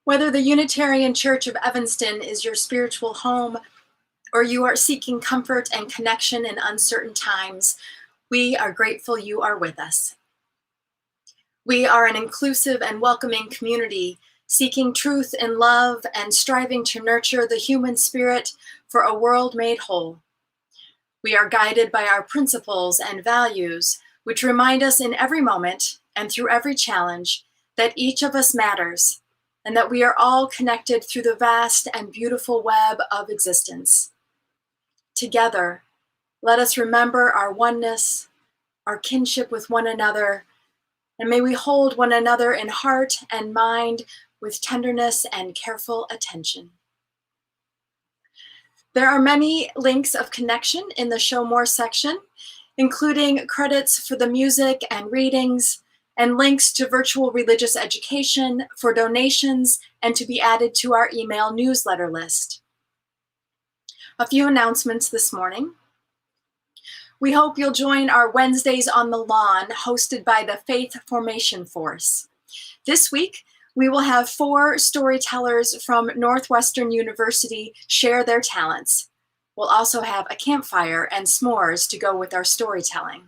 Whether the Unitarian Church of Evanston is your spiritual home, or you are seeking comfort and connection in uncertain times, we are grateful you are with us. We are an inclusive and welcoming community, seeking truth in love and striving to nurture the human spirit for a world made whole. We are guided by our principles and values, which remind us in every moment and through every challenge that each of us matters, and that we are all connected through the vast and beautiful web of existence. Together, let us remember our oneness, our kinship with one another, and may we hold one another in heart and mind with tenderness and careful attention. There are many links of connection in the Show More section, including credits for the music and readings, and links to virtual religious education for donations and to be added to our email newsletter list. A few announcements this morning. We hope you'll join our Wednesdays on the Lawn, hosted by the Faith Formation Force. This week, we will have 4 storytellers from Northwestern University share their talents. We'll also have a campfire and s'mores to go with our storytelling.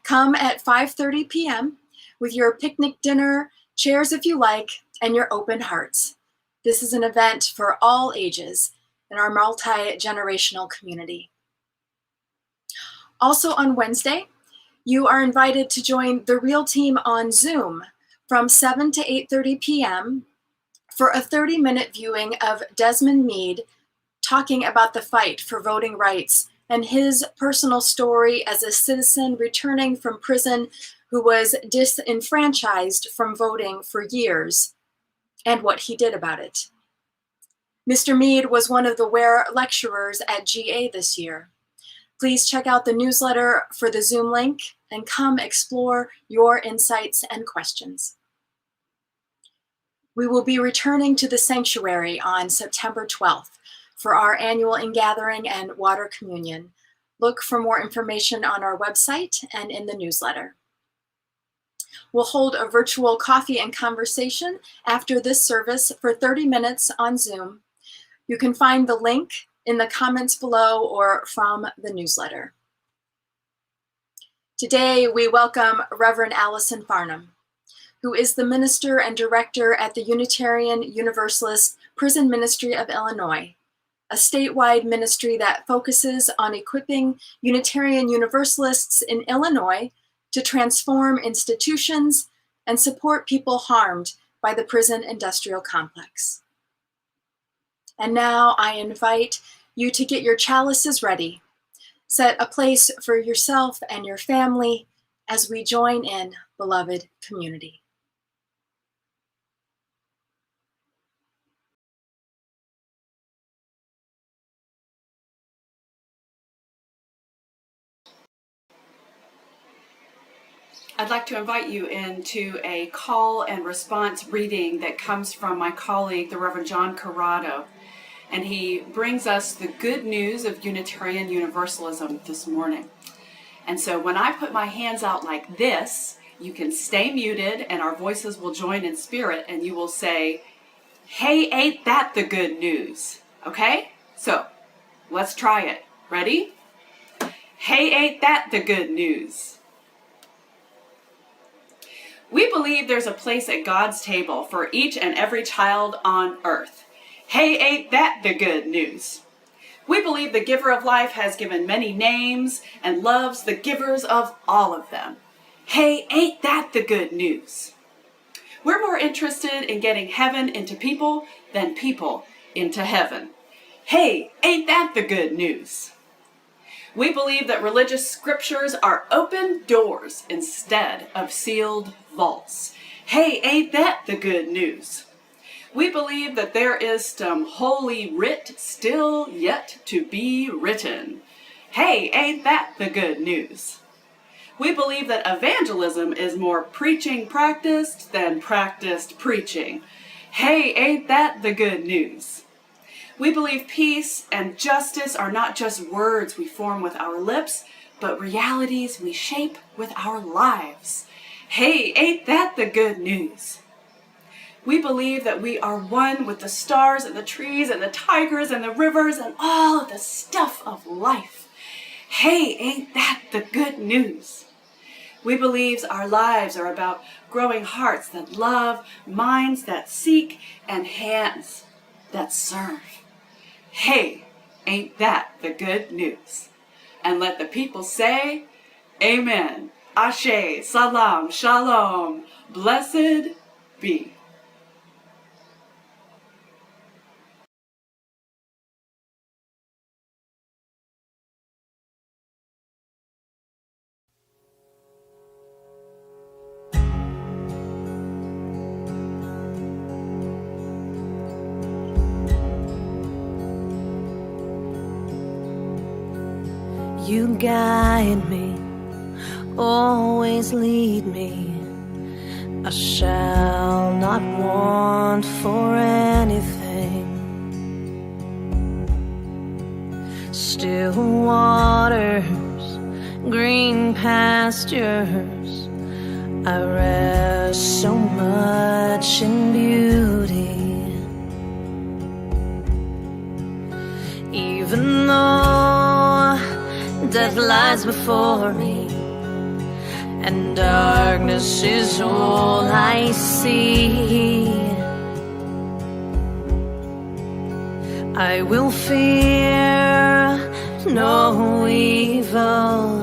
Come at 5:30 p.m. with your picnic dinner, chairs if you like, and your open hearts. This is an event for all ages in our multi-generational community. Also on Wednesday, you are invited to join the Real Team on Zoom from 7 to 8:30 p.m. for a 30-minute viewing of Desmond Meade talking about the fight for voting rights and his personal story as a citizen returning from prison who was disenfranchised from voting for years and what he did about it. Mr. Meade was one of the Ware lecturers at GA this year. Please check out the newsletter for the Zoom link and come explore your insights and questions. We will be returning to the sanctuary on September 12th for our annual ingathering and water communion. Look for more information on our website and in the newsletter. We'll hold a virtual coffee and conversation after this service for 30 minutes on Zoom. You can find the link in the comments below or from the newsletter. Today, we welcome Reverend Allison Farnham, who is the minister and director at the Unitarian Universalist Prison Ministry of Illinois, a statewide ministry that focuses on equipping Unitarian Universalists in Illinois to transform institutions and support people harmed by the prison industrial complex. And now I invite you to get your chalices ready. Set a place for yourself and your family as we join in beloved community. I'd like to invite you into a call and response reading that comes from my colleague, the Reverend John Corrado. And he brings us the good news of Unitarian Universalism this morning. And so when I put my hands out like this, you can stay muted and our voices will join in spirit and you will say, "Hey, ain't that the good news?" Okay? So let's try it. Ready? Hey, ain't that the good news? We believe there's a place at God's table for each and every child on earth. Hey, ain't that the good news? We believe the giver of life has given many names and loves the givers of all of them. Hey, ain't that the good news? We're more interested in getting heaven into people than people into heaven. Hey, ain't that the good news? We believe that religious scriptures are open doors instead of sealed vaults. Hey, ain't that the good news? We believe that there is some holy writ still yet to be written. Hey, ain't that the good news? We believe that evangelism is more preaching practiced than practiced preaching. Hey, ain't that the good news? We believe peace and justice are not just words we form with our lips, but realities we shape with our lives. Hey, ain't that the good news? We believe that we are one with the stars and the trees and the tigers and the rivers and all of the stuff of life. Hey, ain't that the good news? We believe our lives are about growing hearts that love, minds that seek, and hands that serve. Hey, ain't that the good news? And let the people say, Amen, Ashe, Salam, Shalom, blessed be. You guide me, always lead me. I shall not want for anything. Still waters, green pastures, I rest so much in beauty. Even though death lies before me and darkness is all I see, I will fear no evil,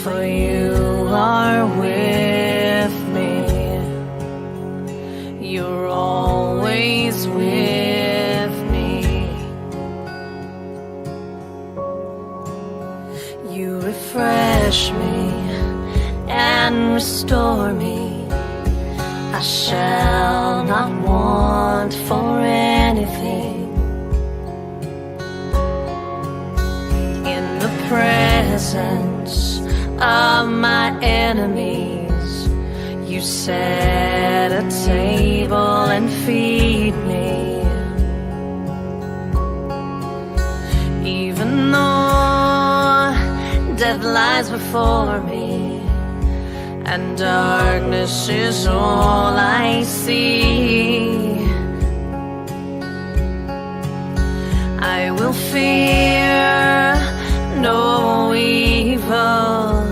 for you are with me. You're always with me. You refresh me and restore me. I shall not want for anything. In the presence of my enemies, you set a table and feed me. Even though death lies before me and darkness is all I see, I will fear no evil,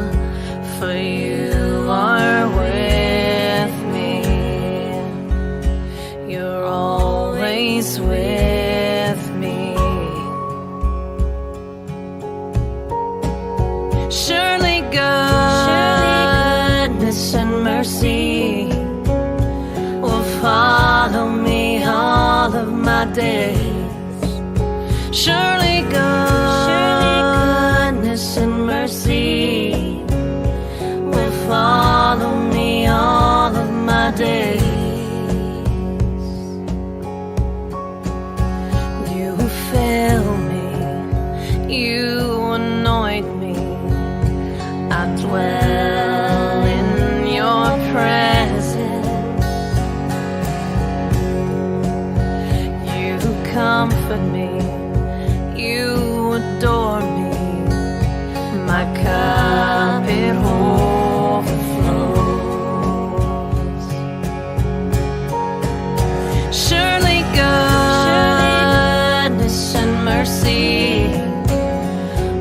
for you are with me. You're always with me. Surely goodness and mercy will follow me all of my days. Surely goodness and mercy will follow me all of my days. You fill me, you anoint me, I dwell in your presence. You comfort me, you adore me, my cup it overflows. Surely goodness and mercy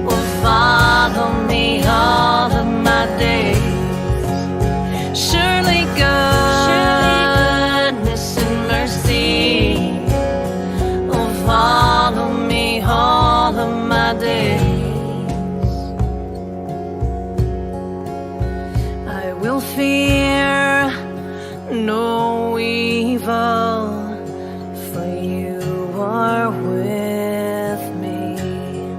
will follow me all of my days. Surely goodness and mercy will follow me all of my days. I will fear no evil, for you are with me.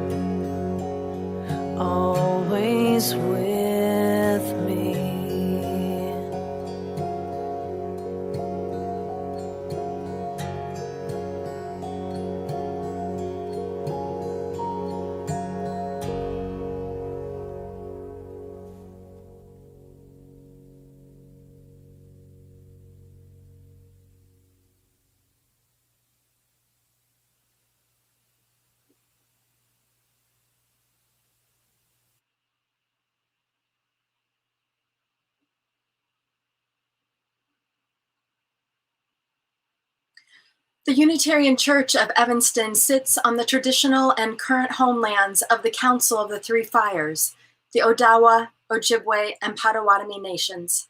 The Unitarian Church of Evanston sits on the traditional and current homelands of the Council of the Three Fires, the Odawa, Ojibwe, and Potawatomi nations.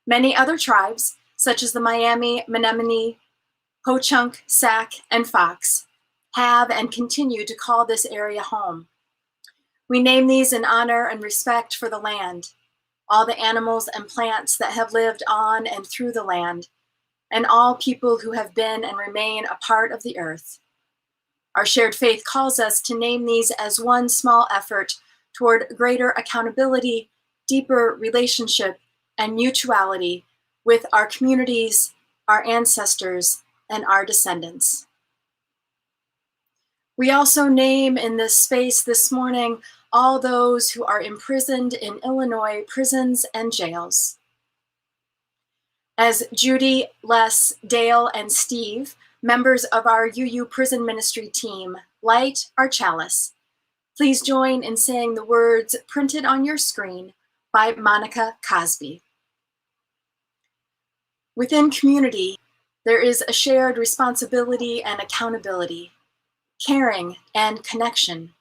Many other tribes, such as the Miami, Menominee, Ho-Chunk, Sac, and Fox, have and continue to call this area home. We name these in honor and respect for the land, all the animals and plants that have lived on and through the land, and all people who have been and remain a part of the earth. Our shared faith calls us to name these as one small effort toward greater accountability, deeper relationship, and mutuality with our communities, our ancestors, and our descendants. We also name in this space this morning all those who are imprisoned in Illinois prisons and jails. As Judy, Les, Dale, and Steve, members of our UU prison ministry team, light our chalice, please join in saying the words printed on your screen by Monica Cosby. Within community, there is a shared responsibility and accountability, caring and connection.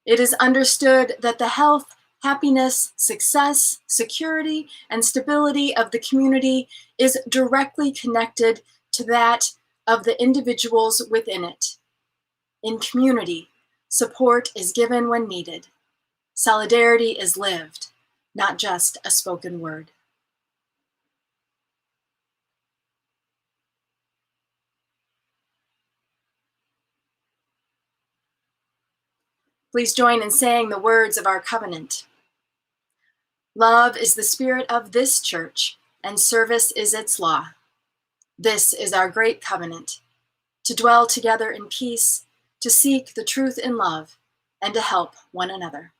It is understood that the health, happiness, success, security, and stability of the community is directly connected to that of the individuals within it. In community, support is given when needed. Solidarity is lived, not just a spoken word. Please join in saying the words of our covenant. Love is the spirit of this church, and service is its law. This is our great covenant, to dwell together in peace, to seek the truth in love, and to help one another.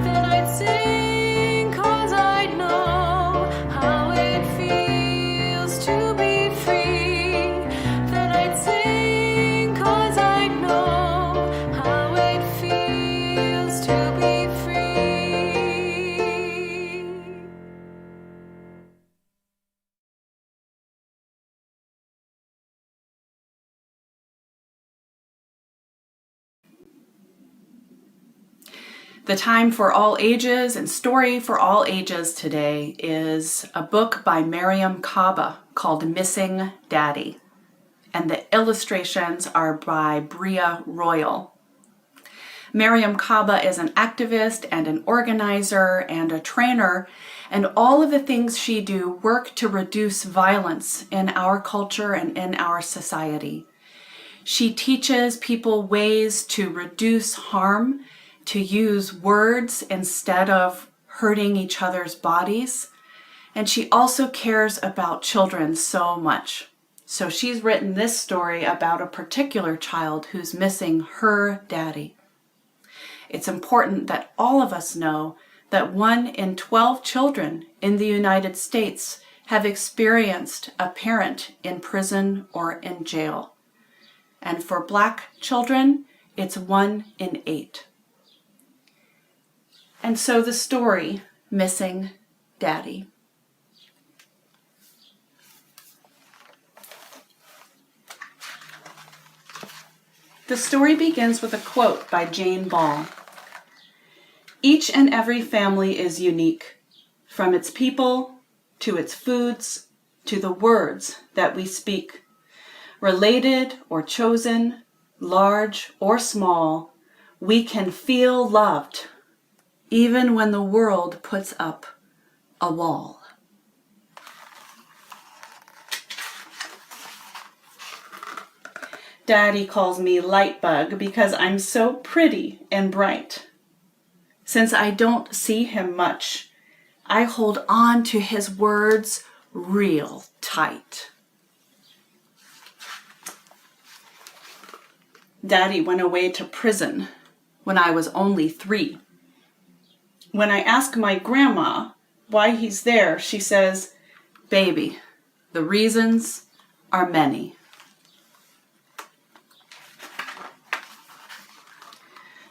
Then I'd sing 'cause I'd know The time for all ages and story for all ages today is a book by Mariam Kaba called Missing Daddy. And the illustrations are by Bria Royal. Mariam Kaba is an activist and an organizer and a trainer, and all of the things she do work to reduce violence in our culture and in our society. She teaches people ways to reduce harm, to use words instead of hurting each other's bodies. And she also cares about children so much. So she's written this story about a particular child who's missing her daddy. It's important that all of us know that 1 in 12 children in the United States have experienced a parent in prison or in jail. And for Black children, it's 1 in 8. And so the story, Missing Daddy. The story begins with a quote by Jane Ball. Each and every family is unique, from its people, to its foods, to the words that we speak. Related or chosen, large or small, we can feel loved, even when the world puts up a wall. Daddy calls me Lightbug because I'm so pretty and bright. Since I don't see him much, I hold on to his words real tight. Daddy went away to prison when I was only 3. When I ask my grandma why he's there, she says, "Baby, the reasons are many."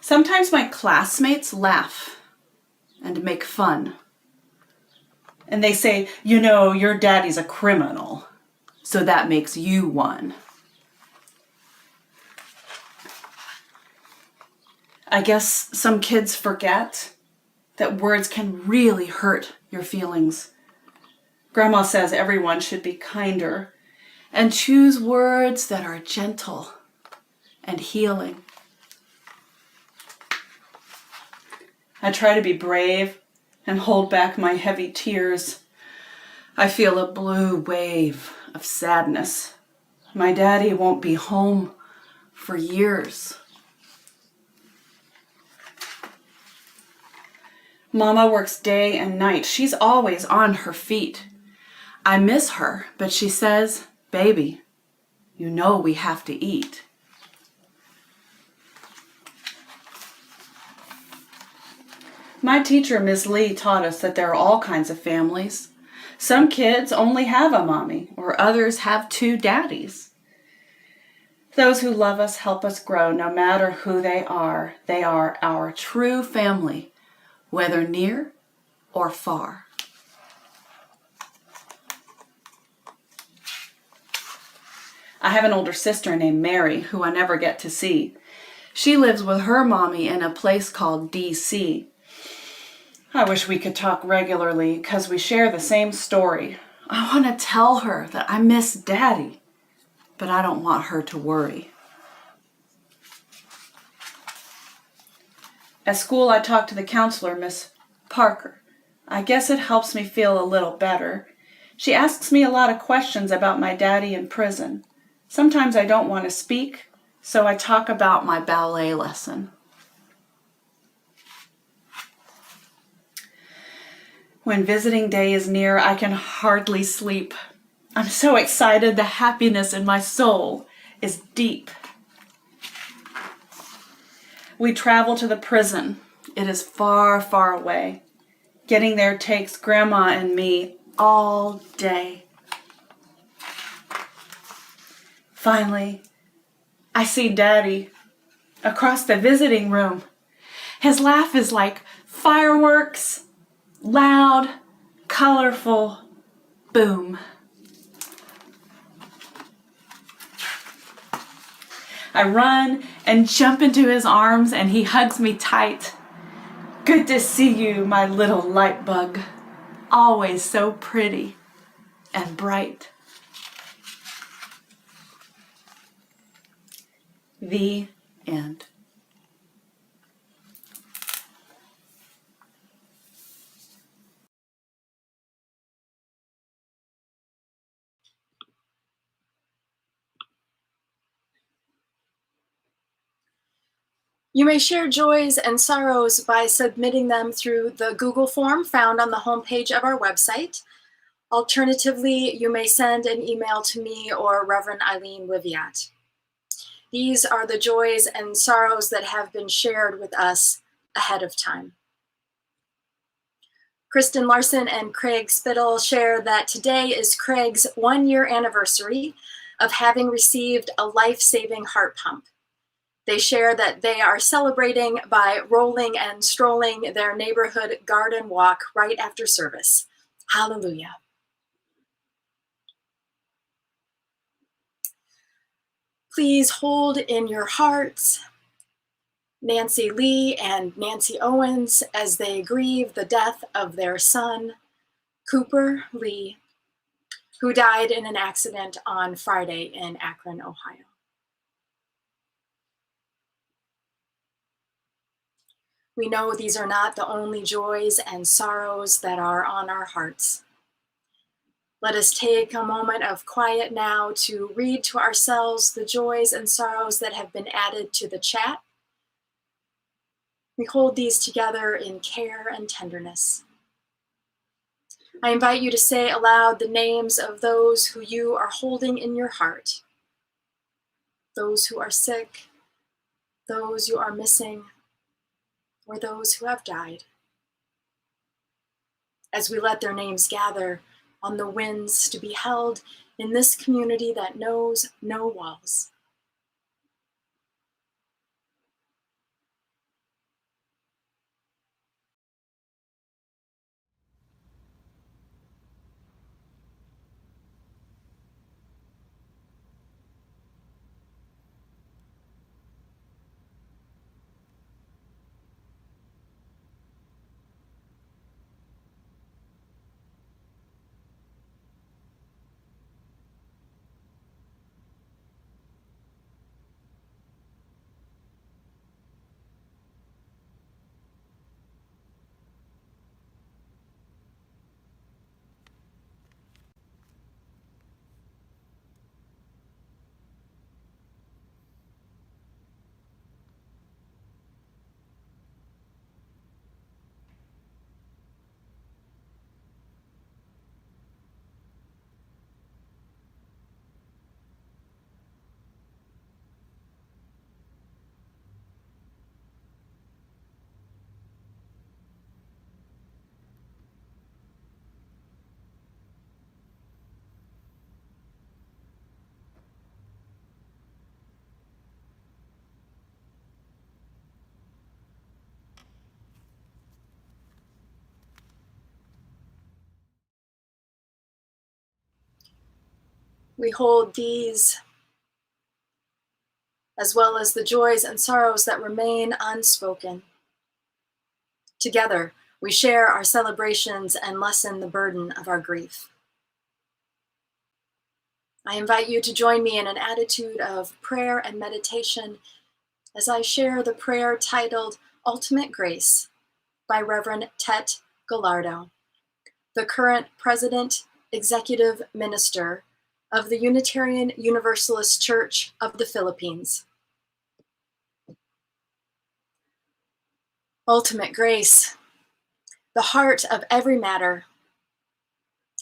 Sometimes my classmates laugh and make fun. And they say, "You know, your daddy's a criminal, so that makes you one." I guess some kids forget that words can really hurt your feelings. Grandma says everyone should be kinder and choose words that are gentle and healing. I try to be brave and hold back my heavy tears. I feel a blue wave of sadness. My daddy won't be home for years. Mama works day and night. She's always on her feet. I miss her, but she says, "Baby, you know we have to eat." My teacher, Miss Lee, taught us that there are all kinds of families. Some kids only have a mommy, or others have 2 daddies. Those who love us help us grow no matter who they are. They are our true family, whether near or far. I have an older sister named Mary who I never get to see. She lives with her mommy in a place called DC. I wish we could talk regularly because we share the same story. I want to tell her that I miss Daddy, but I don't want her to worry. At school, I talk to the counselor, Miss Parker. I guess it helps me feel a little better. She asks me a lot of questions about my daddy in prison. Sometimes I don't want to speak, so I talk about my ballet lesson. When visiting day is near, I can hardly sleep. I'm so excited, the happiness in my soul is deep. We travel to the prison. It is far, far away. Getting there takes Grandma and me all day. Finally, I see Daddy across the visiting room. His laugh is like fireworks, loud, colorful, boom. I run and jump into his arms and he hugs me tight. Good to see you, my little light bug. Always so pretty and bright. The end. You may share joys and sorrows by submitting them through the Google form found on the homepage of our website. Alternatively, you may send an email to me or Reverend Eileen Wiviat. These are the joys and sorrows that have been shared with us ahead of time. Kristen Larson and Craig Spittle share that today is Craig's 1-year anniversary of having received a life-saving heart pump. They share that they are celebrating by rolling and strolling their neighborhood garden walk right after service. Hallelujah. Please hold in your hearts Nancy Lee and Nancy Owens as they grieve the death of their son, Cooper Lee, who died in an accident on Friday in Akron, Ohio. We know these are not the only joys and sorrows that are on our hearts. Let us take a moment of quiet now to read to ourselves the joys and sorrows that have been added to the chat. We hold these together in care and tenderness. I invite you to say aloud the names of those who you are holding in your heart, those who are sick, those you are missing, or those who have died. As we let their names gather on the winds to be held in this community that knows no walls. We hold these, as well as the joys and sorrows that remain unspoken. Together, we share our celebrations and lessen the burden of our grief. I invite you to join me in an attitude of prayer and meditation as I share the prayer titled Ultimate Grace by Reverend Tet Gallardo, the current President Executive Minister of the Unitarian Universalist Church of the Philippines. Ultimate grace, the heart of every matter,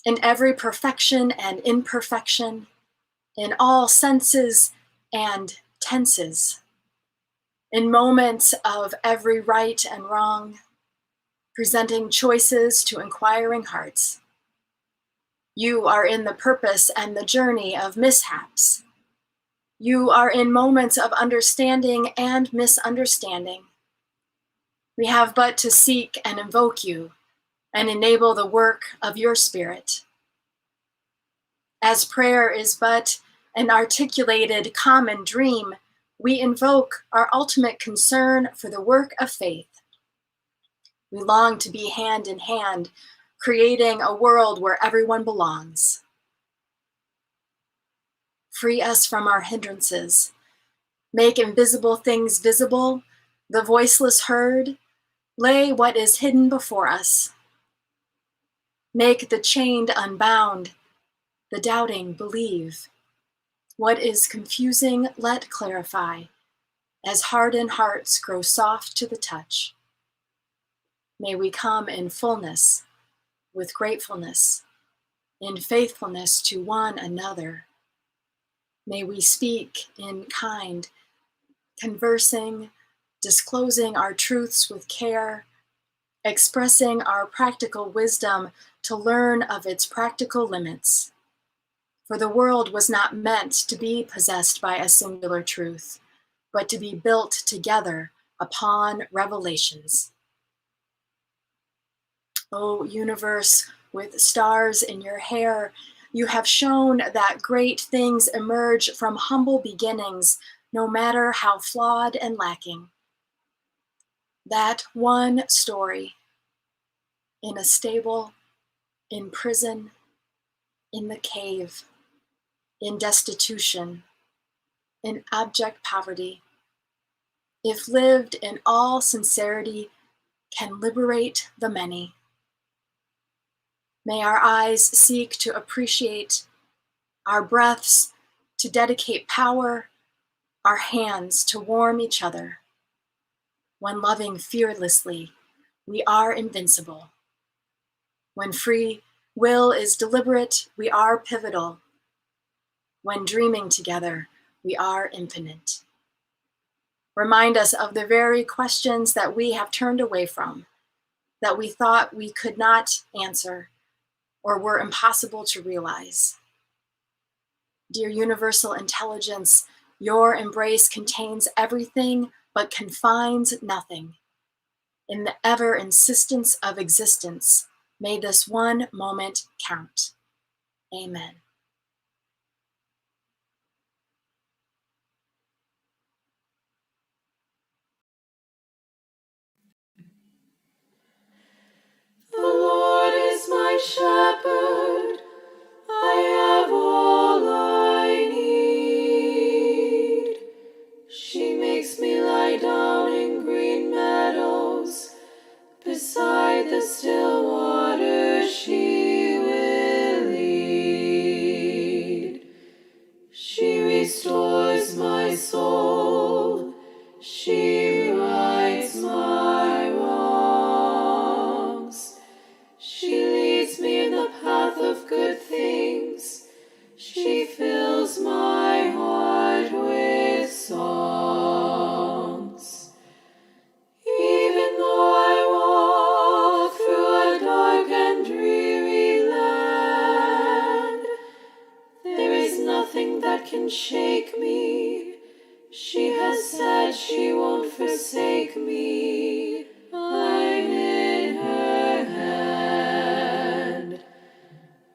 in every perfection and imperfection, in all senses and tenses, in moments of every right and wrong, presenting choices to inquiring hearts. You are in the purpose and the journey of mishaps. You are in moments of understanding and misunderstanding. We have but to seek and invoke you and enable the work of your Spirit. As prayer is but an articulated common dream, we invoke our ultimate concern for the work of faith. We long to be hand in hand, creating a world where everyone belongs. Free us from our hindrances. Make invisible things visible, the voiceless heard. Lay what is hidden before us. Make the chained unbound, the doubting believe. What is confusing, let clarify, as hardened hearts grow soft to the touch. May we come in fullness, with gratefulness, in faithfulness to one another. May we speak in kind, conversing, disclosing our truths with care, expressing our practical wisdom to learn of its practical limits. For the world was not meant to be possessed by a singular truth, but to be built together upon revelations. O universe, with stars in your hair, you have shown that great things emerge from humble beginnings, no matter how flawed and lacking. That one story, in a stable, in prison, in the cave, in destitution, in abject poverty, if lived in all sincerity, can liberate the many. May our eyes seek to appreciate, our breaths to dedicate power, our hands to warm each other. When loving fearlessly, we are invincible. When free will is deliberate, we are pivotal. When dreaming together, we are infinite. Remind us of the very questions that we have turned away from, that we thought we could not answer or were impossible to realize. Dear universal intelligence, your embrace contains everything but confines nothing. In the ever insistence of existence, may this one moment count. Amen. The Lord is my shepherd, I have all I need. She makes me lie down in green meadows, beside the still waters she will lead. She restores my soul, she rights my wrongs. She leads me in the path of good things. She fills my heart with songs. Even though I walk through a dark and dreary land, there is nothing that can shake me. She has said she won't forsake me. I'm in her hand.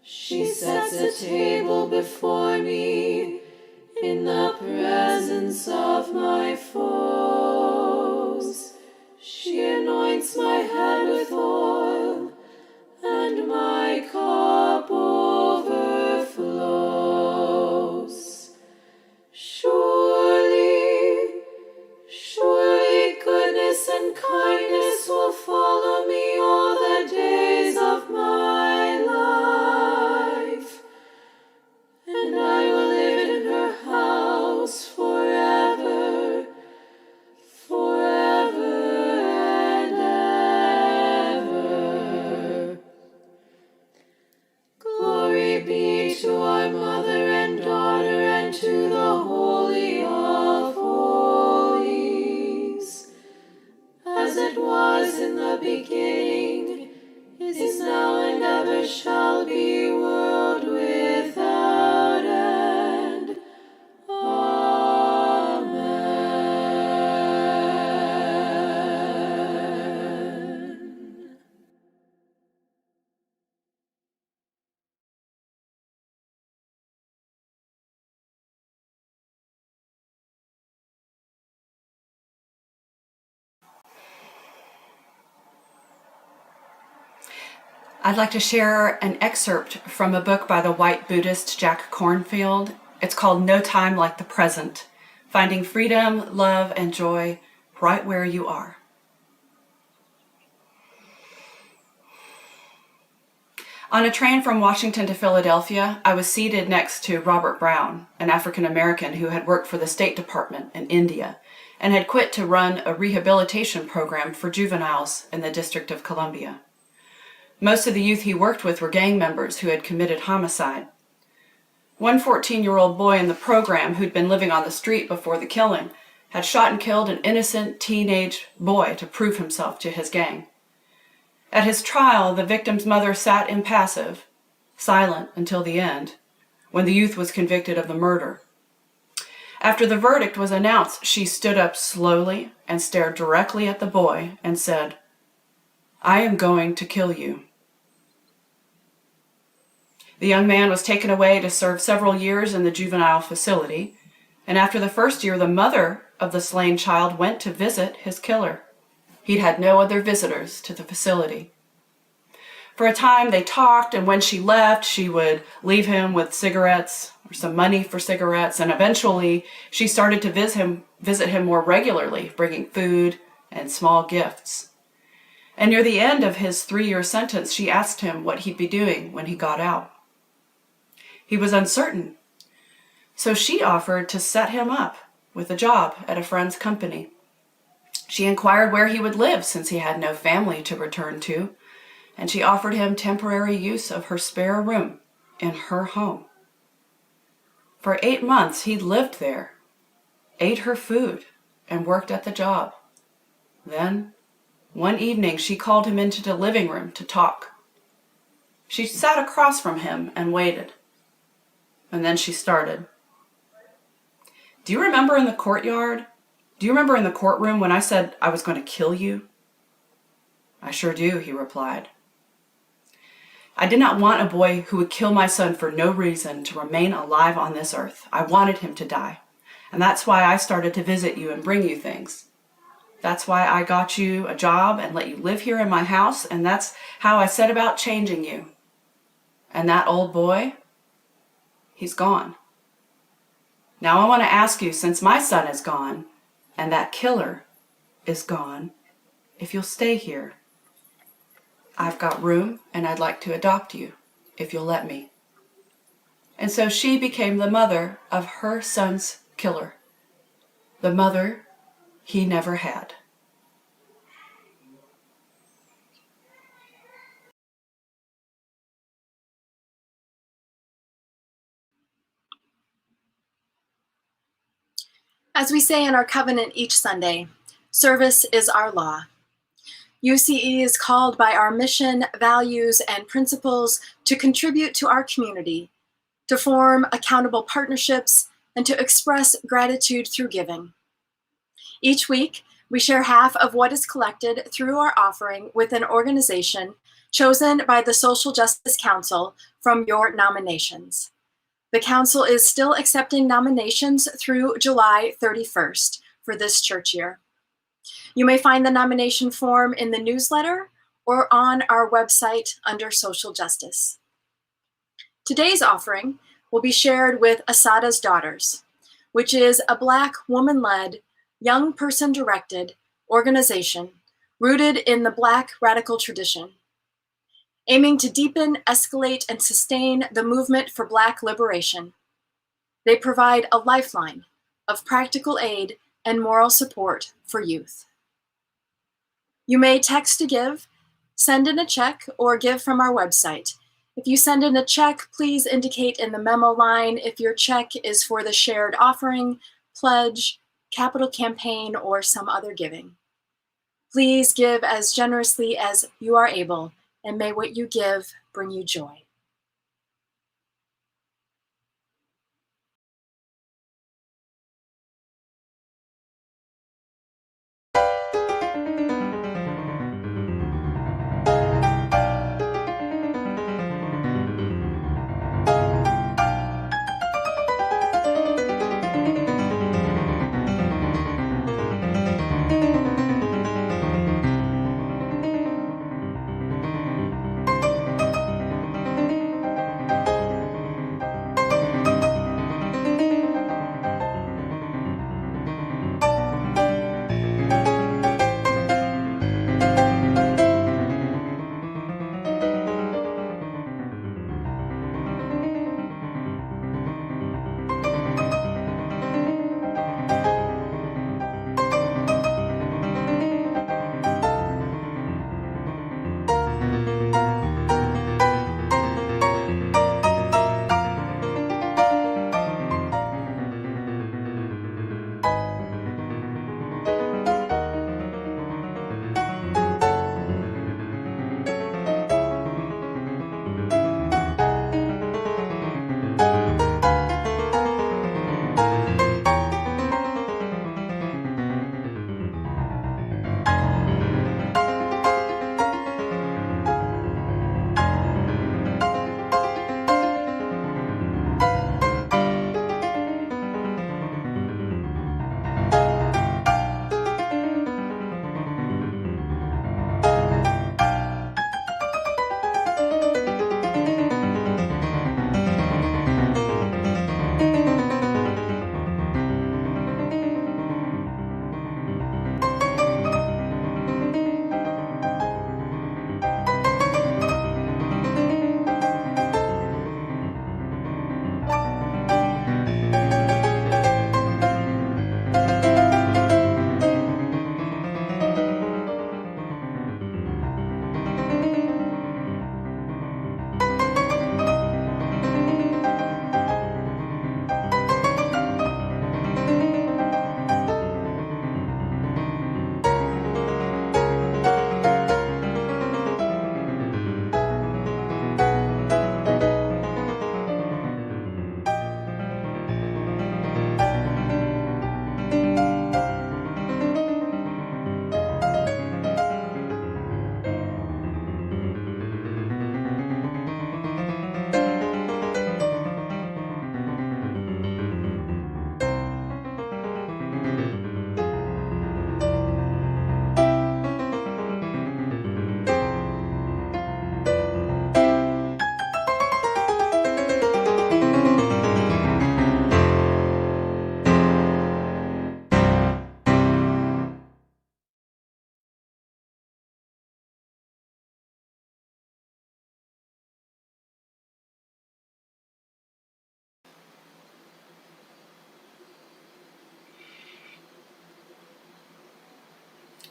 She sets a table before me in the presence of my foes. She anoints my head with oil, and my cup overflows. Surely, surely goodness and kindness will follow me all the days of my life, and I will live in her house forever, forever and ever. Glory be to our mother and daughter and to the Holy of Holies, as it was in the beginning, is now, and ever shall be, world without end. Amen. I'd like to share an excerpt from a book by the white Buddhist Jack Kornfield. It's called No Time Like the Present, Finding Freedom, Love, and Joy Right Where You Are. On a train from Washington to Philadelphia, I was seated next to Robert Brown, an African American who had worked for the State Department in India and had quit to run a rehabilitation program for juveniles in the District of Columbia. Most of the youth he worked with were gang members who had committed homicide. One 14-year-old boy in the program who'd been living on the street before the killing had shot and killed an innocent teenage boy to prove himself to his gang. At his trial, the victim's mother sat impassive, silent until the end, when the youth was convicted of the murder. After the verdict was announced, she stood up slowly and stared directly at the boy and said, "I am going to kill you." The young man was taken away to serve several years in the juvenile facility, and after the first year, the mother of the slain child went to visit his killer. He'd had no other visitors to the facility. For a time they talked, and when she left, she would leave him with cigarettes or some money for cigarettes, and eventually she started to visit him more regularly, bringing food and small gifts. And near the end of his 3-year sentence, she asked him what he'd be doing when he got out. He was uncertain, so she offered to set him up with a job at a friend's company. She inquired where he would live since he had no family to return to, and she offered him temporary use of her spare room in her home. For 8 months, he lived there, ate her food, and worked at the job. Then, one evening, she called him into the living room to talk. She sat across from him and waited, and then she started. "Do you remember in the courtyard? Do you remember in the courtroom when I said I was going to kill you?" "I sure do," he replied. "I did not want a boy who would kill my son for no reason to remain alive on this earth. I wanted him to die. And that's why I started to visit you and bring you things. That's why I got you a job and let you live here in my house, and that's how I set about changing you. And that old boy, he's gone. Now I want to ask you, since my son is gone, and that killer is gone, if you'll stay here. I've got room, and I'd like to adopt you, if you'll let me." And so she became the mother of her son's killer, the mother he never had. As we say in our covenant each Sunday, service is our law. UCE is called by our mission, values, and principles to contribute to our community, to form accountable partnerships, and to express gratitude through giving. Each week, we share half of what is collected through our offering with an organization chosen by the Social Justice Council from your nominations. The Council is still accepting nominations through July 31st for this church year. You may find the nomination form in the newsletter or on our website under Social Justice. Today's offering will be shared with Asada's Daughters, which is a Black woman-led, young person-directed organization rooted in the Black radical tradition, aiming to deepen, escalate, and sustain the movement for Black liberation. They provide a lifeline of practical aid and moral support for youth. You may text to give, send in a check, or give from our website. If you send in a check, please indicate in the memo line if your check is for the shared offering, pledge, capital campaign, or some other giving. Please give as generously as you are able, and may what you give bring you joy.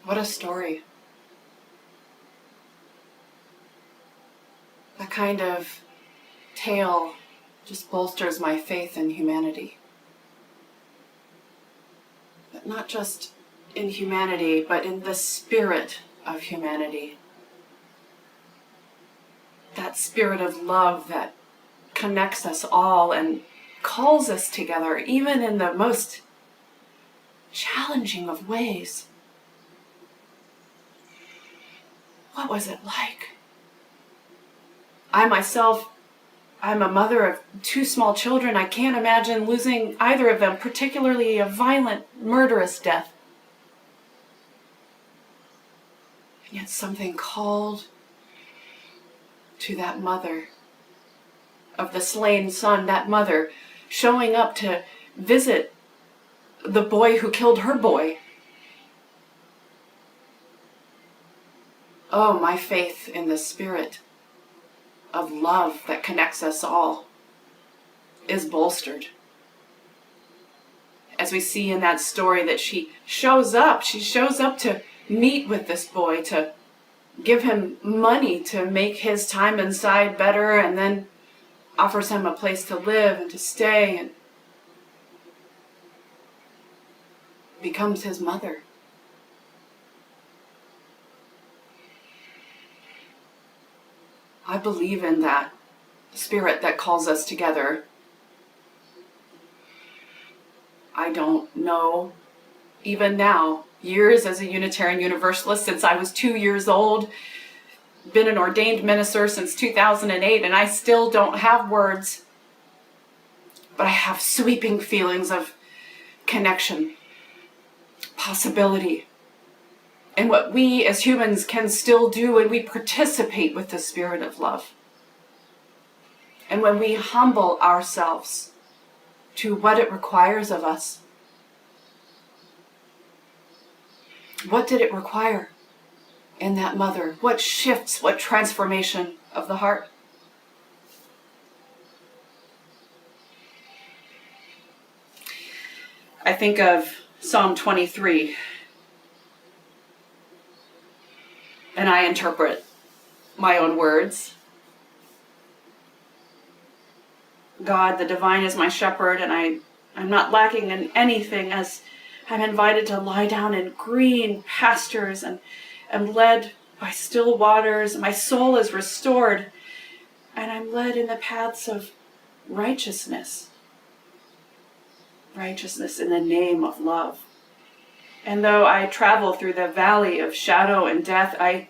What a story. That kind of tale just bolsters my faith in humanity. But not just in humanity, but in the spirit of humanity. That spirit of love that connects us all and calls us together, even in the most challenging of ways. What was it like? I myself, I'm a mother of 2 small children. I can't imagine losing either of them, particularly a violent, murderous death. And yet something called to that mother of the slain son, that mother showing up to visit the boy who killed her boy. Oh, my faith in the spirit of love that connects us all is bolstered. As we see in that story that she shows up to meet with this boy, to give him money to make his time inside better, and then offers him a place to live and to stay, and becomes his mother. I believe in that spirit that calls us together. I don't know, even now, years as a Unitarian Universalist, since I was 2 years old, been an ordained minister since 2008, and I still don't have words, but I have sweeping feelings of connection, possibility, and what we as humans can still do when we participate with the spirit of love. And when we humble ourselves to what it requires of us. What did it require in that mother? What shifts, what transformation of the heart? I think of Psalm 23. And I interpret my own words. God, the divine, is my shepherd, and I'm not lacking in anything as I'm invited to lie down in green pastures and am led by still waters. My soul is restored, and I'm led in the paths of righteousness. Righteousness in the name of love. And though I travel through the valley of shadow and death, I'm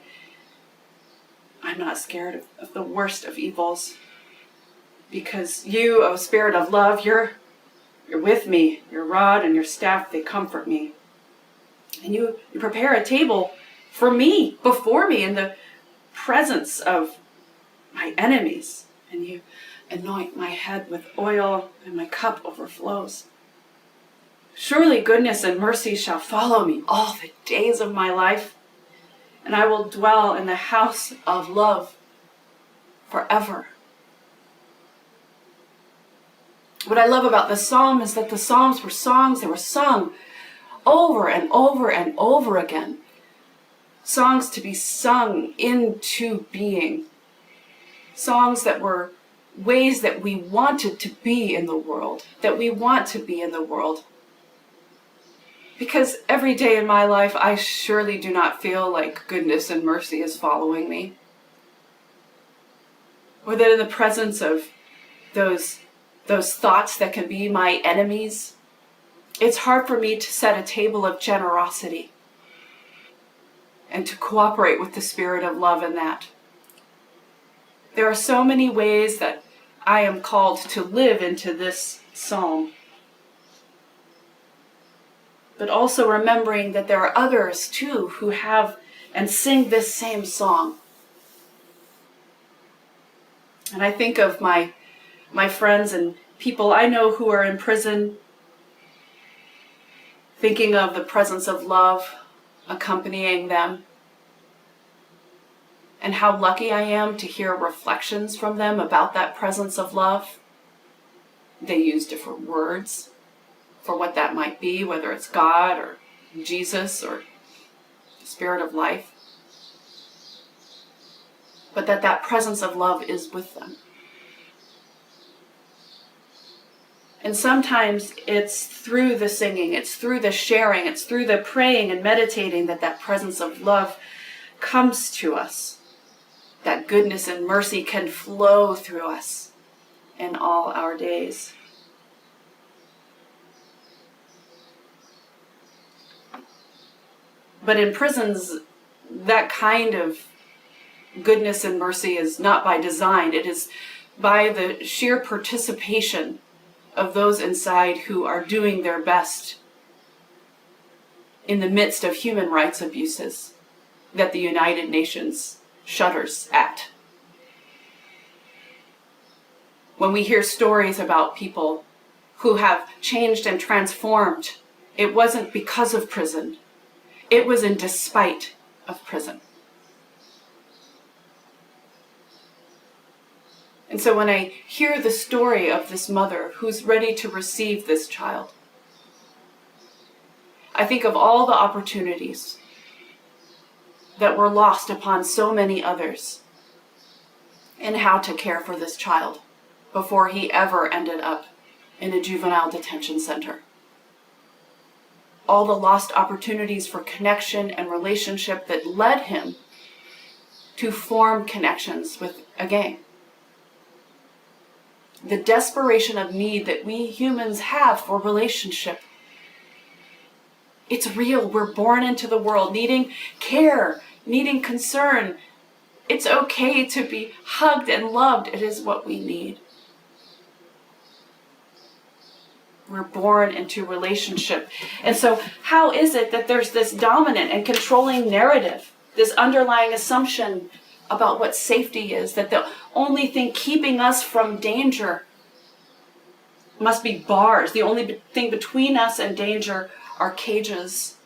not scared of the worst of evils. Because you, O Spirit of love, you're with me. Your rod and your staff, they comfort me. And you prepare a table for me, before me, in the presence of my enemies. And you anoint my head with oil, and my cup overflows. Surely goodness and mercy shall follow me all the days of my life, and I will dwell in the house of love forever. What I love about the psalm is that the psalms were songs that were sung over and over and over again. Songs to be sung into being. Songs that were ways that we wanted to be in the world, that we want to be in the world. Because every day in my life, I surely do not feel like goodness and mercy is following me. Or that in the presence of those thoughts that can be my enemies, it's hard for me to set a table of generosity and to cooperate with the spirit of love in that. There are so many ways that I am called to live into this psalm. But also remembering that there are others too who have and sing this same song. And I think of my friends and people I know who are in prison, thinking of the presence of love accompanying them, and how lucky I am to hear reflections from them about that presence of love. They use different words for what that might be, whether it's God or Jesus or spirit of life, but that presence of love is with them. And sometimes it's through the singing, it's through the sharing, it's through the praying and meditating that presence of love comes to us. That goodness and mercy can flow through us in all our days. But in prisons, that kind of goodness and mercy is not by design. It is by the sheer participation of those inside who are doing their best in the midst of human rights abuses that the United Nations shudders at. When we hear stories about people who have changed and transformed, it wasn't because of prison. It was in despite of prison. And so when I hear the story of this mother who's ready to receive this child, I think of all the opportunities that were lost upon so many others in how to care for this child before he ever ended up in a juvenile detention center. All the lost opportunities for connection and relationship that led him to form connections with a gang. The desperation of need that we humans have for relationship. It's real. We're born into the world needing care, needing concern. It's okay to be hugged and loved. It is what we need. We're born into relationship. And so how is it that there's this dominant and controlling narrative, this underlying assumption about what safety is, that the only thing keeping us from danger must be bars. The only thing between us and danger are cages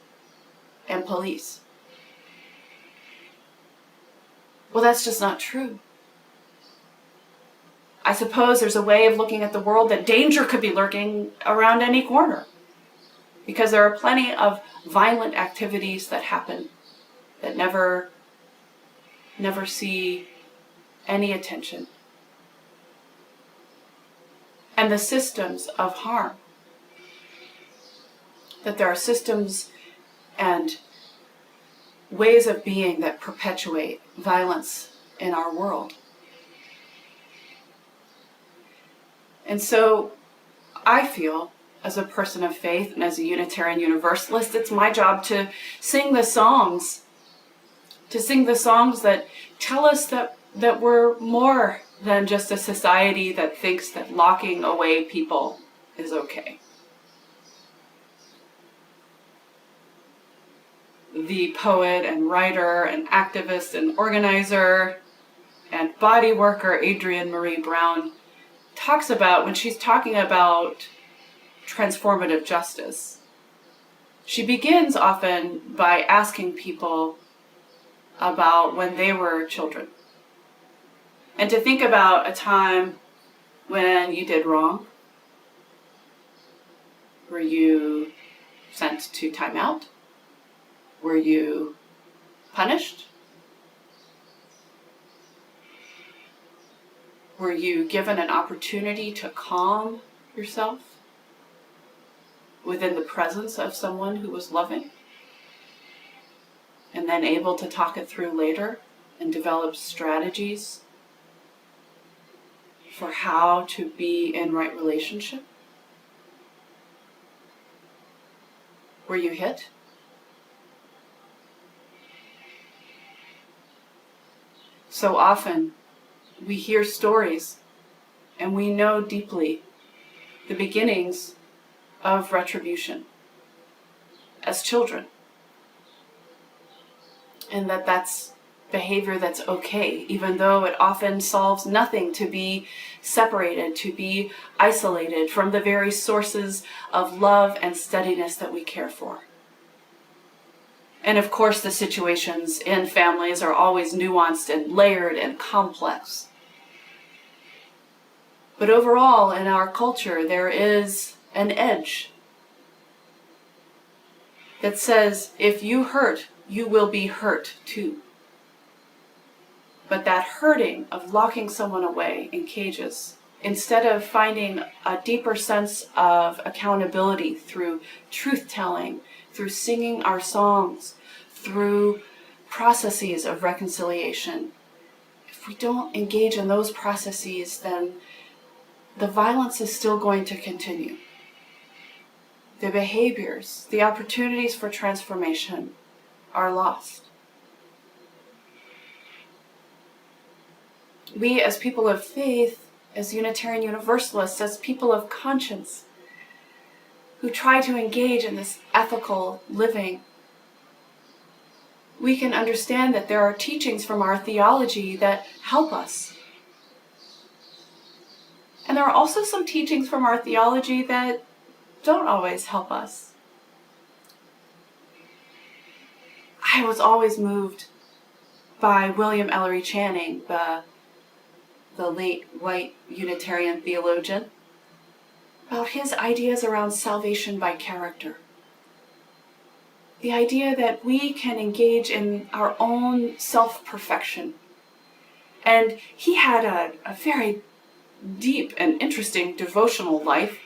and police. Well, that's just not true. I suppose there's a way of looking at the world that danger could be lurking around any corner, because there are plenty of violent activities that happen that never see any attention. And the systems of harm. That there are systems and ways of being that perpetuate violence in our world. And so I feel, as a person of faith and as a Unitarian Universalist, it's my job to sing the songs that tell us that we're more than just a society that thinks that locking away people is okay. The poet and writer and activist and organizer and body worker Adrienne Marie Brown talks about, when she's talking about transformative justice, she begins often by asking people about when they were children. And to think about a time when you did wrong. Were you sent to timeout? Were you punished? Were you given an opportunity to calm yourself within the presence of someone who was loving? And then able to talk it through later and develop strategies for how to be in right relationship? Were you hit? So often we hear stories and we know deeply the beginnings of retribution as children. And that's behavior that's okay, even though it often solves nothing to be separated, to be isolated from the very sources of love and steadiness that we care for. And of course, the situations in families are always nuanced and layered and complex. But overall, in our culture, there is an edge that says, if you hurt you will be hurt too. But that hurting of locking someone away in cages, instead of finding a deeper sense of accountability through truth-telling, through singing our songs, through processes of reconciliation, if we don't engage in those processes, then the violence is still going to continue. The behaviors, the opportunities for transformation are lost. We, as people of faith, as Unitarian Universalists, as people of conscience, who try to engage in this ethical living, we can understand that there are teachings from our theology that help us. And there are also some teachings from our theology that don't always help us. I was always moved by William Ellery Channing, the late white Unitarian theologian, about his ideas around salvation by character. The idea that we can engage in our own self-perfection. And he had a very deep and interesting devotional life,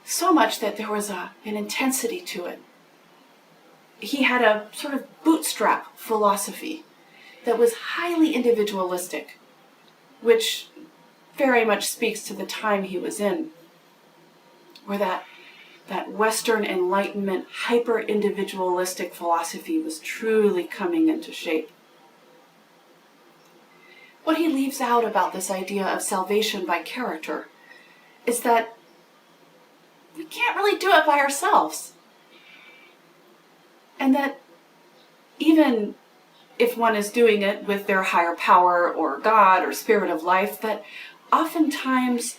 so much that there was an intensity to it. He had a sort of bootstrap philosophy that was highly individualistic, which very much speaks to the time he was in, where that Western Enlightenment, hyper-individualistic philosophy was truly coming into shape. What he leaves out about this idea of salvation by character is that we can't really do it by ourselves. And that even if one is doing it with their higher power or God or spirit of life, that oftentimes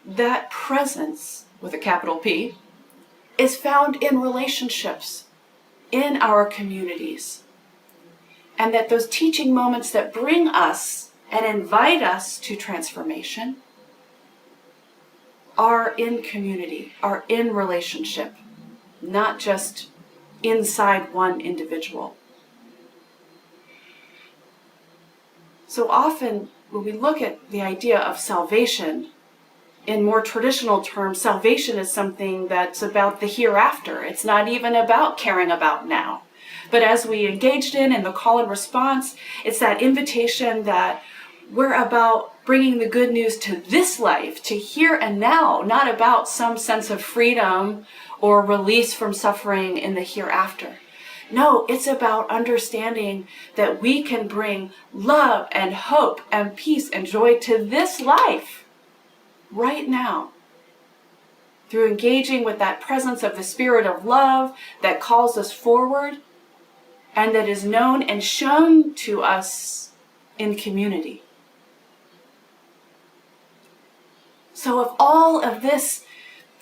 that presence, with a capital P, is found in relationships, in our communities. And that those teaching moments that bring us and invite us to transformation are in community, are in relationship, not just inside one individual. So often, when we look at the idea of salvation, in more traditional terms, salvation is something that's about the hereafter. It's not even about caring about now. But as we engaged in the call and response, it's that invitation that we're about bringing the good news to this life, to here and now, not about some sense of freedom or release from suffering in the hereafter. No, it's about understanding that we can bring love and hope and peace and joy to this life right now, through engaging with that presence of the spirit of love that calls us forward and that is known and shown to us in community. So if all of this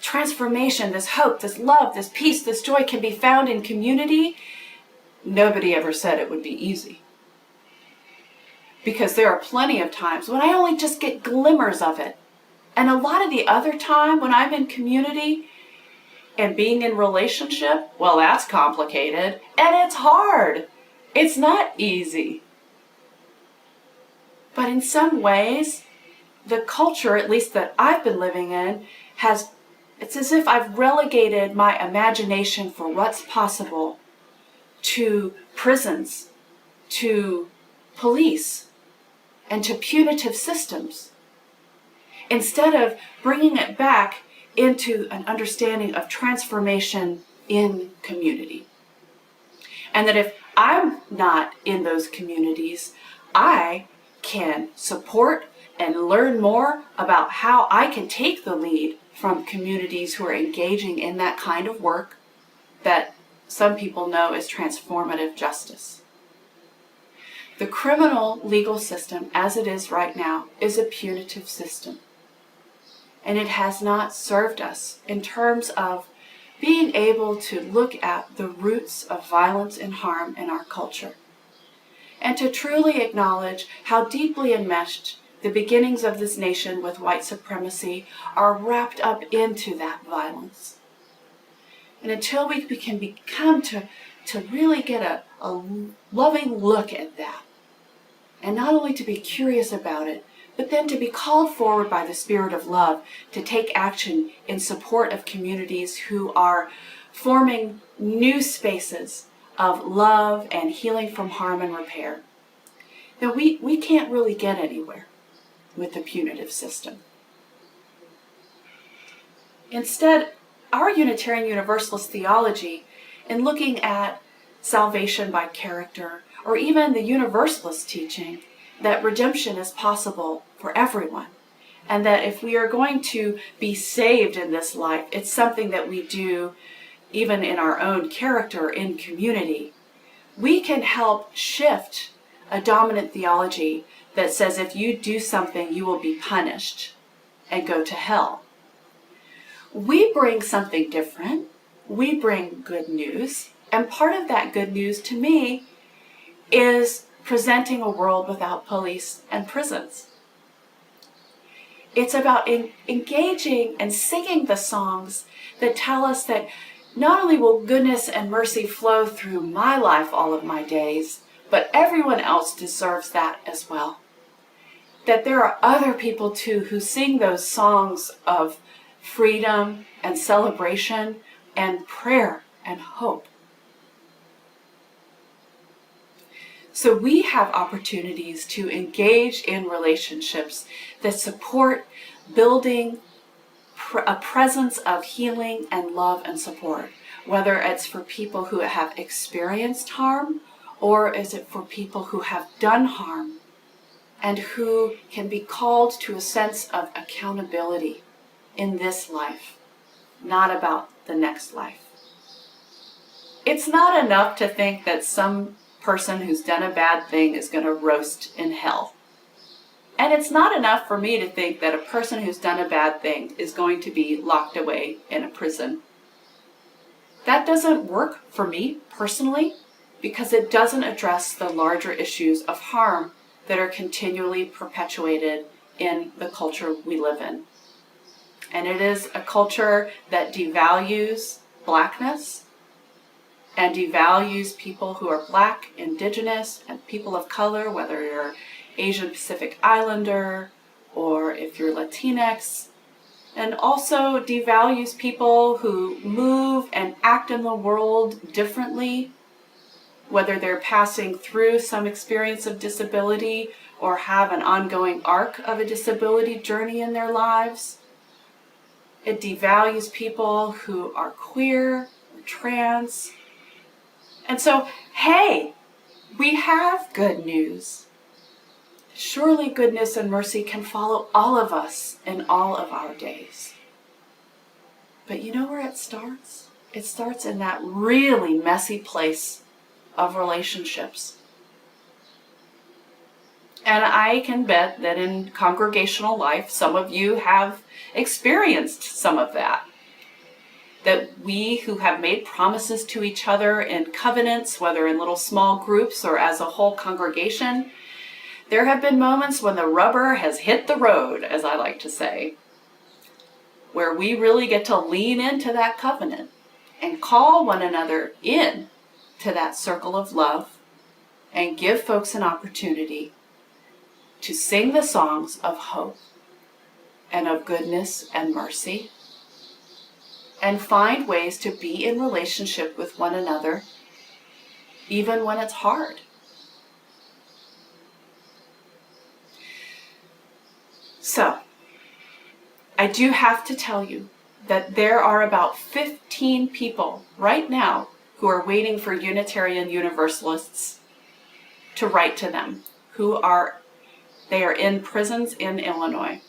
transformation, this hope, this love, this peace, this joy can be found in community, nobody ever said it would be easy. Because there are plenty of times when I only just get glimmers of it. And a lot of the other time when I'm in community and being in relationship, well, that's complicated and it's hard. It's not easy. But in some ways, the culture, at least that I've been living in, it's as if I've relegated my imagination for what's possible to prisons, to police, and to punitive systems, instead of bringing it back into an understanding of transformation in community. And that if I'm not in those communities, I can support and learn more about how I can take the lead from communities who are engaging in that kind of work that some people know as transformative justice. The criminal legal system, as it is right now, is a punitive system. And it has not served us in terms of being able to look at the roots of violence and harm in our culture, and to truly acknowledge how deeply enmeshed the beginnings of this nation with white supremacy are wrapped up into that violence. And until we can become to to really get a loving look at that. And not only to be curious about it, but then to be called forward by the Spirit of love to take action in support of communities who are forming new spaces of love and healing from harm and repair. Now, we can't really get anywhere with the punitive system. Instead, our Unitarian Universalist theology, in looking at salvation by character, or even the Universalist teaching that redemption is possible for everyone, and that if we are going to be saved in this life, it's something that we do even in our own character, in community, we can help shift a dominant theology that says if you do something, you will be punished and go to hell. We bring something different. We bring good news. And part of that good news to me is presenting a world without police and prisons. It's about engaging and singing the songs that tell us that not only will goodness and mercy flow through my life all of my days, but everyone else deserves that as well. That there are other people too who sing those songs of freedom and celebration and prayer and hope. So we have opportunities to engage in relationships that support building a presence of healing and love and support, whether it's for people who have experienced harm or is it for people who have done harm and who can be called to a sense of accountability in this life, not about the next life. It's not enough to think that some person who's done a bad thing is going to roast in hell. And it's not enough for me to think that a person who's done a bad thing is going to be locked away in a prison. That doesn't work for me personally because it doesn't address the larger issues of harm that are continually perpetuated in the culture we live in. And it is a culture that devalues blackness and devalues people who are Black, Indigenous, and people of color, whether you're Asian Pacific Islander or if you're Latinx, and also devalues people who move and act in the world differently, whether they're passing through some experience of disability or have an ongoing arc of a disability journey in their lives. It devalues people who are queer or trans. And so, hey, we have good news. Surely goodness and mercy can follow all of us in all of our days. But you know where it starts? It starts in that really messy place of relationships. And I can bet that in congregational life, some of you have experienced some of that. That we who have made promises to each other in covenants, whether in little small groups or as a whole congregation, there have been moments when the rubber has hit the road, as I like to say, where we really get to lean into that covenant and call one another in to that circle of love and give folks an opportunity to sing the songs of hope and of goodness and mercy and find ways to be in relationship with one another even when it's hard. So, I do have to tell you that there are about 15 people right now who are waiting for Unitarian Universalists to write to them, they are in prisons in Illinois.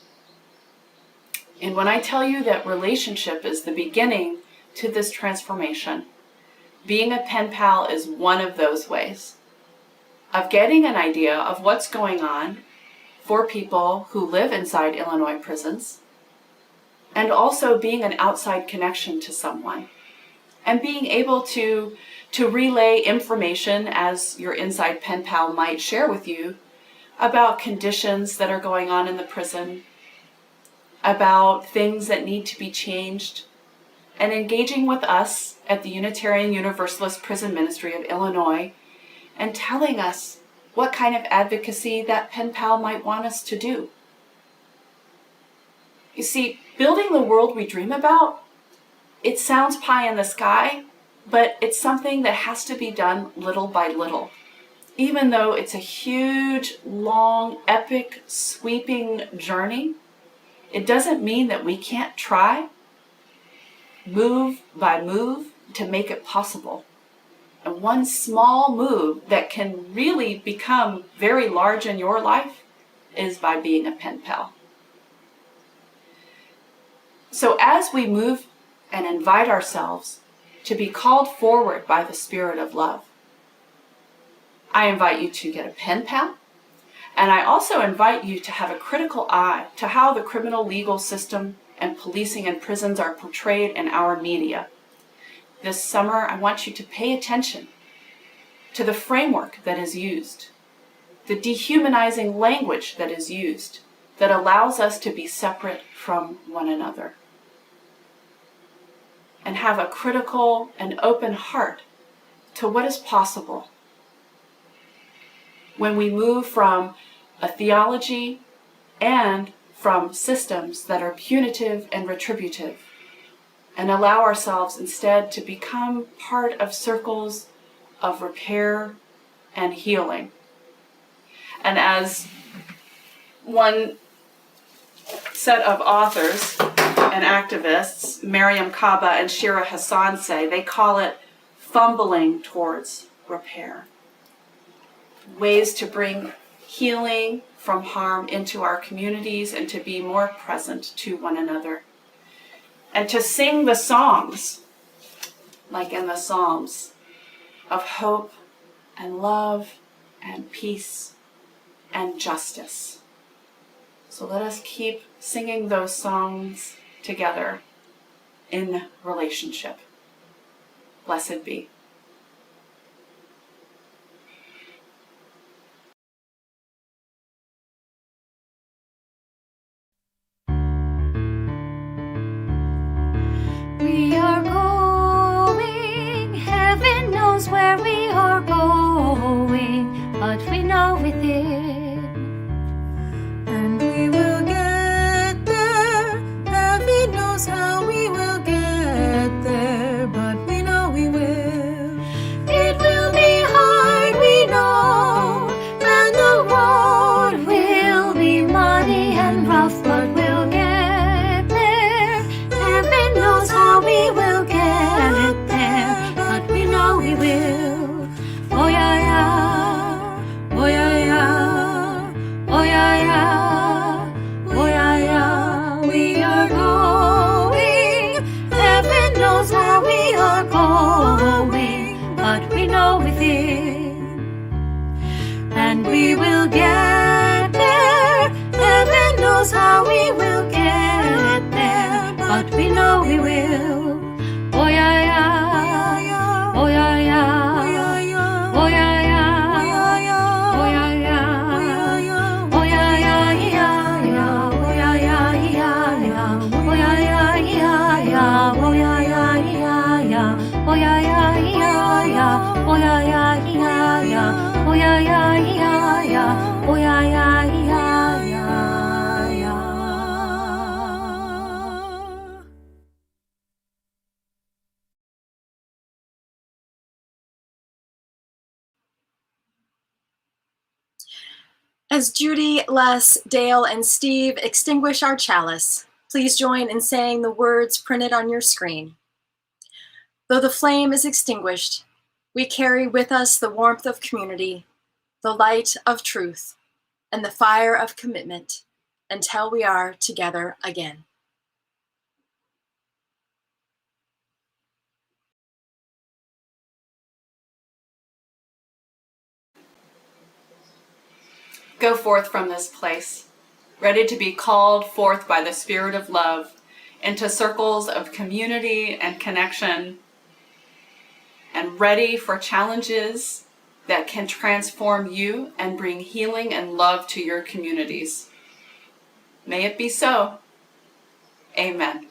And when I tell you that relationship is the beginning to this transformation, being a pen pal is one of those ways of getting an idea of what's going on for people who live inside Illinois prisons, and also being an outside connection to someone, and being able to relay information as your inside pen pal might share with you about conditions that are going on in the prison, about things that need to be changed, and engaging with us at the Unitarian Universalist Prison Ministry of Illinois and telling us what kind of advocacy that pen pal might want us to do. You see, building the world we dream about, it sounds pie in the sky, but it's something that has to be done little by little. Even though it's a huge, long, epic, sweeping journey, it doesn't mean that we can't try, move by move, to make it possible. And one small move that can really become very large in your life is by being a pen pal. So as we move and invite ourselves to be called forward by the Spirit of love, I invite you to get a pen pal, and I also invite you to have a critical eye to how the criminal legal system and policing and prisons are portrayed in our media. This summer, I want you to pay attention to the framework that is used, the dehumanizing language that is used that allows us to be separate from one another. And have a critical and open heart to what is possible when we move from a theology and from systems that are punitive and retributive, and allow ourselves instead to become part of circles of repair and healing. And as one set of authors and activists, Mariam Kaba and Shira Hassan, say, they call it fumbling towards repair. Ways to bring healing from harm into our communities and to be more present to one another. And to sing the songs, like in the Psalms, of hope and love and peace and justice. So let us keep singing those songs together in relationship. Blessed be. We are going, heaven knows where we are going, but we know within. And we will get there, heaven knows how we will get there, but we know we will. It will be hard, we know, and the road will be muddy and rough, but we'll get there. Heaven knows how we will get there, but we know we will. Oh yeah, yeah, oh yeah, yeah, oh yeah, yeah, oh yeah, yeah. We are going, heaven knows where we are going, but we know within. And we will get there, heaven knows how we will get there, but we know we will. Oh yeah, yeah, oh yeah, yeah, oh yeah, yeah, oh yeah, yeah, oh yeah, yeah, yeah, yeah, oh yeah, yeah, yeah, yeah, oh yeah, yeah, yeah, yeah, oh yeah, yeah, yeah, yeah, oh yeah, yeah, yeah, yeah, oh yeah, yeah, yeah, yeah, oh yeah, yeah, yeah, yeah, oh yeah, yeah, yeah, yeah, yeah. As Judy, Les, Dale, and Steve extinguish our chalice, please join in saying the words printed on your screen. Though the flame is extinguished, we carry with us the warmth of community, the light of truth, and the fire of commitment until we are together again. Go forth from this place, ready to be called forth by the Spirit of love into circles of community and connection, and ready for challenges that can transform you and bring healing and love to your communities. May it be so. Amen.